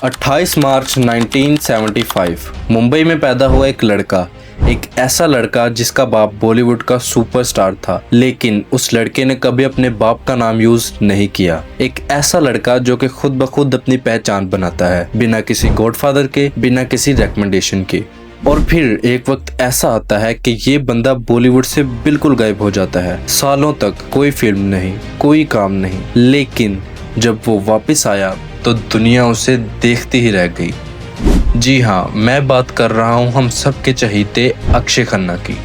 28 मार्च 1975 मुंबई में पैदा हुआ एक लड़का, एक ऐसा लड़का जिसका बाप बॉलीवुड का सुपरस्टार था, लेकिन उस लड़के ने कभी अपने बाप का नाम यूज नहीं किया। एक ऐसा लड़का जो कि खुद ब खुद अपनी पहचान बनाता है, बिना किसी गॉडफादर के, बिना किसी रिकमेंडेशन के। और फिर एक वक्त ऐसा आता है कि ये बंदा बॉलीवुड से बिल्कुल गायब हो जाता है। सालों तक कोई फिल्म नहीं, कोई काम नहीं, लेकिन जब वो वापस आया तो दुनिया उसे देखती ही रह गई। जी हाँ, मैं बात कर रहा हूँ हम सबके चहीते अक्षय खन्ना की।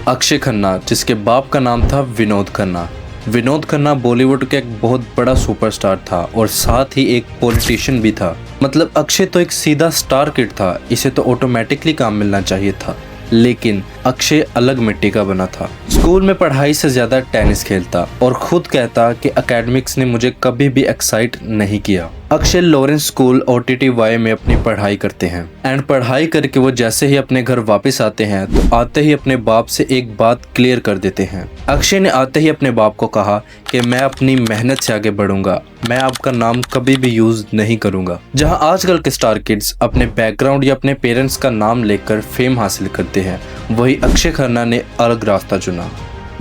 अक्षय खन्ना, जिसके बाप का नाम था विनोद खन्ना। विनोद खन्ना बॉलीवुड का एक बहुत बड़ा सुपरस्टार था और साथ ही एक पॉलिटिशियन भी था। मतलब अक्षय तो एक सीधा स्टार किड था, इसे तो ऑटोमेटिकली काम मिलना चाहिए था, लेकिन अक्षय अलग मिट्टी का बना था। स्कूल में पढ़ाई से ज्यादा टेनिस खेलता और खुद कहता कि एकेडमिक्स ने मुझे कभी भी एक्साइट नहीं किया। अक्षय लॉरेंस स्कूल OTTY में अपनी पढ़ाई करते हैं एंड पढ़ाई करके वो जैसे ही अपने घर वापस आते हैं तो आते ही अपने बाप से एक बात क्लियर कर देते हैं। अक्षय ने आते ही अपने बाप को कहा कि मैं अपनी मेहनत से आगे बढ़ूंगा, मैं आपका नाम कभी भी यूज नहीं करूंगा। जहां आजकल के स्टार किड्स अपने बैकग्राउंड या अपने पेरेंट्स का नाम लेकर फेम हासिल करते हैं, वही अक्षय खन्ना ने अलग रास्ता चुना।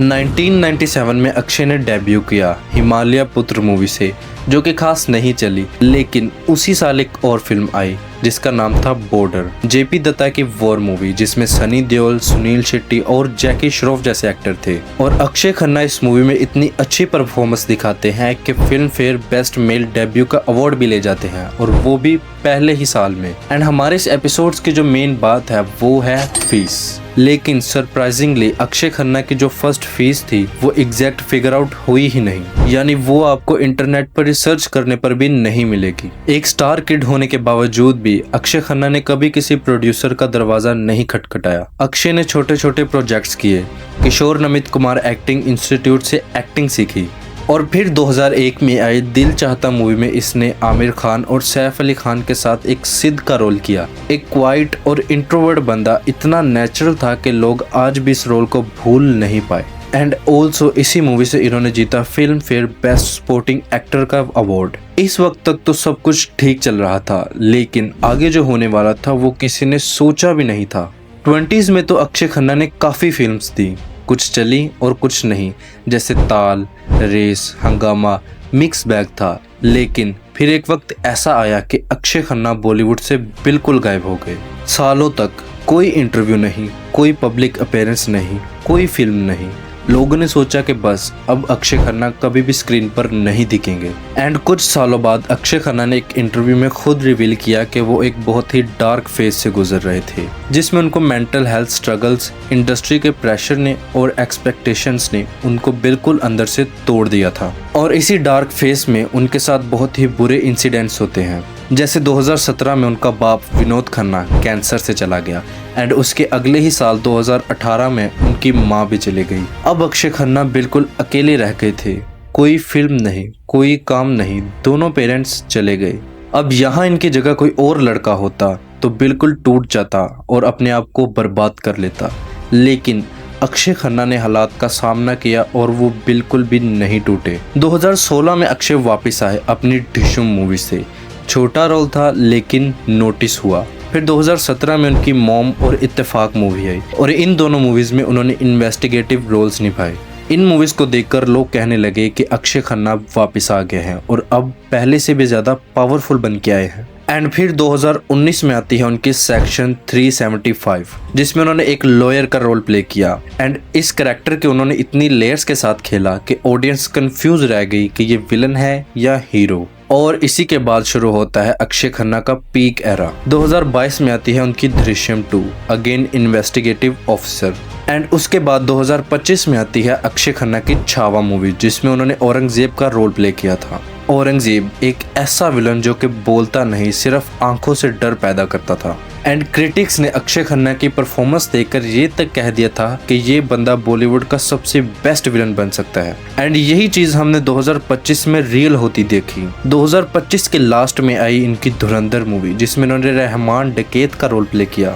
1997 में अक्षय ने डेब्यू किया हिमालय पुत्र मूवी से, जो कि खास नहीं चली, लेकिन उसी साल एक और फिल्म आई जिसका नाम था बॉर्डर, JP दत्ता की वॉर मूवी, जिसमें सनी देओल, सुनील शेट्टी और जैकी श्रॉफ जैसे एक्टर थे। और अक्षय खन्ना इस मूवी में इतनी अच्छी परफॉर्मेंस दिखाते हैं कि film fair best male debut का अवार्ड भी ले जाते हैं, और वो भी पहले ही साल में। एंड हमारे इस एपिसोड्स की जो मेन बात है वो है फीस। लेकिन सरप्राइजिंगली अक्षय खन्ना की जो फर्स्ट फीस थी वो एग्जैक्ट फिगर आउट हुई ही नहीं, यानी वो आपको इंटरनेट पर रिसर्च करने पर भी नहीं मिलेगी। एक स्टार किड होने के बावजूद भी अक्षय खन्ना ने कभी किसी प्रोड्यूसर का दरवाजा नहीं खटखटाया। अक्षय ने छोटे छोटे प्रोजेक्ट्स किए, किशोर नमित कुमार एक्टिंग इंस्टीट्यूट से एक्टिंग सीखी, और फिर 2001 में आई दिल चाहता मूवी में इसने आमिर खान और सैफ अली खान के साथ एक सिद्ध का रोल किया। एक क्वाइट और इंट्रोवर्ट बंदा इतना नेचुरल था कि लोग आज भी इस रोल को भूल नहीं पाए। एंड ऑल्सो इसी मूवी से इन्होंने जीता film fair best supporting actor का अवार्ड। इस वक्त तक तो सब कुछ ठीक चल रहा था, लेकिन आगे जो होने वाला था वो किसी ने सोचा भी नहीं था। 20s में तो अक्षय खन्ना ने काफी फिल्म्स दी, कुछ चली और कुछ नहीं, जैसे ताल, रेस, हंगामा, मिक्स बैग था। लेकिन फिर एक वक्त ऐसा आया कि अक्षय खन्ना बॉलीवुड से बिल्कुल गायब हो गए। सालों तक कोई इंटरव्यू नहीं, कोई पब्लिक अपीयरेंस नहीं, कोई फिल्म नहीं। लोगों ने सोचा कि बस अब अक्षय खन्ना कभी भी स्क्रीन पर नहीं दिखेंगे। एंड कुछ सालों बाद अक्षय खन्ना ने एक इंटरव्यू में खुद रिवील किया कि वो एक बहुत ही डार्क फेज से गुजर रहे थे, जिसमें उनको मेंटल हेल्थ स्ट्रगल्स, इंडस्ट्री के प्रेशर ने और एक्सपेक्टेशंस ने उनको बिल्कुल अंदर से तोड़ दिया था। और इसी डार्क फेज में उनके साथ बहुत ही बुरे इंसिडेंट्स होते हैं, जैसे 2017 में उनका बाप विनोद खन्ना कैंसर से चला गया एंड उसके अगले ही साल 2018 में उनकी माँ भी चली गई। अब अक्षय खन्ना बिल्कुल अकेले रह गए थे, कोई फिल्म नहीं, कोई काम नहीं, दोनों पेरेंट्स चले गए। अब यहाँ इनकी जगह कोई और लड़का होता तो बिल्कुल टूट जाता और अपने आप को बर्बाद कर लेता, लेकिन अक्षय खन्ना ने हालात का सामना किया और वो बिल्कुल भी नहीं टूटे। 2016 में अक्षय वापस आए अपनी ढिशुम मूवी से। छोटा रोल था लेकिन नोटिस हुआ। फिर 2017 में उनकी मॉम और इत्तेफाक मूवी आई, और इन दोनों मूवीज में उन्होंने इन्वेस्टिगेटिव रोल्स निभाए। इन मूवीज को देखकर लोग कहने लगे कि अक्षय खन्ना वापस आ गए हैं और अब पहले से भी ज्यादा पावरफुल बन के आए हैं। एंड फिर 2019 में आती है उनकी सेक्शन 375, जिसमें उन्होंने एक लॉयर का रोल प्ले किया। एंड इस कैरेक्टर के उन्होंने इतनी लेयर्स के साथ खेला कि ऑडियंस कंफ्यूज रह गई कि ये विलन है या हीरो। और इसी के बाद शुरू होता है अक्षय खन्ना का पीक एरा। 2022 में आती है उनकी Drishyam 2, again investigative officer. And उसके बाद 2025 में आती है अक्षय खन्ना की छावा मूवी, जिसमें उन्होंने औरंगजेब का रोल प्ले किया था। औरंगजेब एक ऐसा विलन जो कि बोलता नहीं, सिर्फ आंखों से डर पैदा करता था। एंड क्रिटिक्स ने अक्षय खन्ना की परफॉर्मेंस देखकर ये तक कह दिया था कि ये बंदा बॉलीवुड का सबसे बेस्ट विलन बन सकता है। एंड यही चीज हमने 2025 में रियल होती देखी। 2025 के लास्ट में आई इनकी धुरंधर मूवी, जिसमें उन्होंने रहमान डकैत का रोल प्ले किया।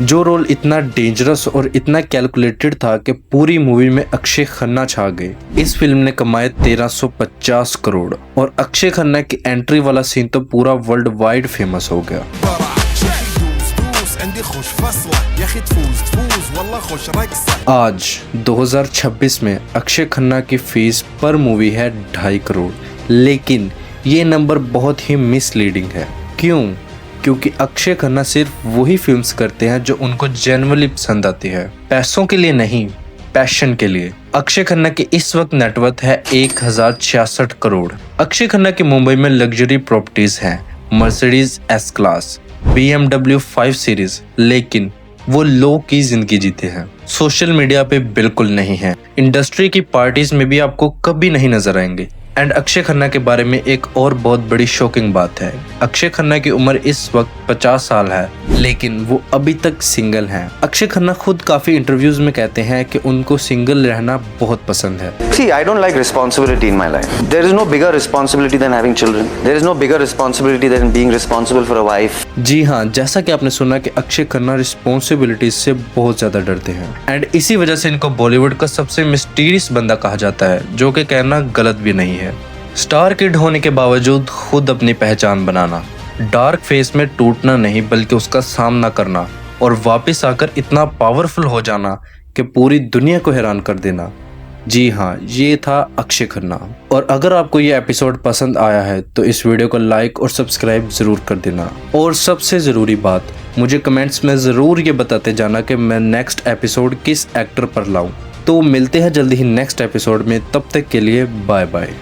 जो रोल इतना डेंजरस और इतना कैलकुलेटेड था कि पूरी मूवी में अक्षय खन्ना छा गए। इस फिल्म ने कमाए 1350 करोड़ और अक्षय खन्ना की एंट्री वाला सीन तो पूरा वर्ल्ड वाइड फेमस हो गया। आज 2026 में अक्षय खन्ना की फीस पर मूवी है 2.5 करोड़, लेकिन ये नंबर बहुत ही मिसलीडिंग है। क्यों? क्योंकि अक्षय खन्ना सिर्फ वही फिल्म्स करते हैं जो उनको जेन्युइनली पसंद आती है, पैसों के लिए नहीं, पैशन के लिए। अक्षय खन्ना की इस वक्त नेटवर्थ है 1066 करोड़। अक्षय खन्ना की मुंबई में लग्जरी प्रॉपर्टीज हैं, Mercedes S class, BMW 5 series, लेकिन वो लो की जिंदगी जीते हैं। सोशल मीडिया पे बिल्कुल नहीं है, इंडस्ट्री की पार्टीज में भी आपको कभी नहीं नजर आएंगे। एंड अक्षय खन्ना के बारे में एक और बहुत बड़ी शॉकिंग बात है, अक्षय खन्ना की उम्र इस वक्त 50 साल है, लेकिन वो अभी तक सिंगल हैं। अक्षय खन्ना खुद काफी इंटरव्यूज में कहते हैं कि उनको सिंगल रहना बहुत पसंद है। See, I don't like responsibility in my life. There is no bigger responsibility than having children. There is no bigger responsibility than being responsible for a wife. जी हाँ, जैसा कि आपने सुना कि अक्षय खन्ना रिस्पॉन्सिबिलिटीज से बहुत ज्यादा डरते हैं एंड इसी वजह से इनको बॉलीवुड का सबसे मिस्टीरियस बंदा कहा जाता है, जो कि कहना गलत भी नहीं है। स्टार किड होने के बावजूद खुद अपनी पहचान बनाना, डार्क फेस में टूटना नहीं बल्कि उसका सामना करना और वापस आकर इतना पावरफुल हो जाना कि पूरी दुनिया को हैरान कर देना। जी हाँ, ये था अक्षय खन्ना। और अगर आपको ये एपिसोड पसंद आया है तो इस वीडियो को लाइक और सब्सक्राइब जरूर कर देना। और सबसे ज़रूरी बात, मुझे कमेंट्स में ज़रूर ये बताते जाना कि मैं नेक्स्ट एपिसोड किस एक्टर पर लाऊं। तो मिलते हैं जल्दी ही नेक्स्ट एपिसोड में, तब तक के लिए बाय बाय।